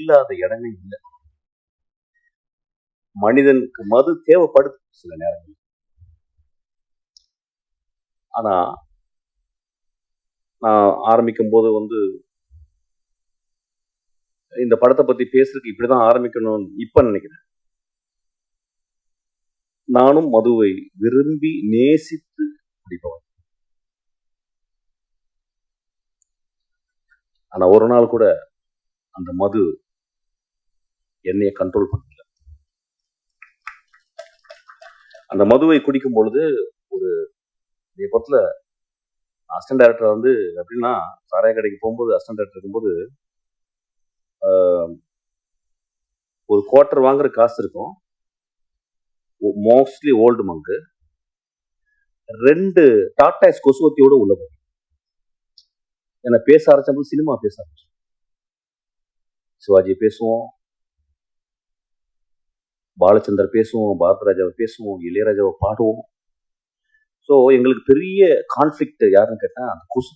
இல்லாத இடமே இல்லை. மனிதனுக்கு மது தேவைப்படுது சில நேரங்கள். ஆனா நான் ஆரம்பிக்கும் போது இந்த படத்தை பத்தி பேசுறதுக்கு இப்படிதான் ஆரம்பிக்கணும்னு இப்ப நினைக்கிறேன். நானும் மதுவை விரும்பி நேசித்து குடிப்பவன். ஆனா ஒரு நாள் கூட அந்த மது என்னைய கண்ட்ரோல் பண்ணல. அந்த மதுவை குடிக்கும் பொழுது ஒரு பொறுத்துல அசிஸ்டன்ட் டைரக்டர் எப்படின்னா, சாராய கடைக்கு போகும்போது அசிஸ்டன்ட் டைரக்டர் இருக்கும்போது ஒரு குவார்டர் வாங்குற காசு இருக்கும். மோஸ்ட்லி ஓல்டு மங்கு 2 டாட்டாஸ் கொசுவத்தியோட உள்ள போகும். என்ன பேச ஆரம்பிச்சபோது சினிமா பேச ஆரம்பிச்சோம். சிவாஜி பேசுவோம், பாலச்சந்தர் பேசுவோம், பாரதராஜாவை பேசுவோம், இளையராஜாவை பாடுவோம். ஸோ எங்களுக்கு பெரிய கான்ஃப்ளிக்ட் யாருன்னு கேட்டா அந்த கொசு.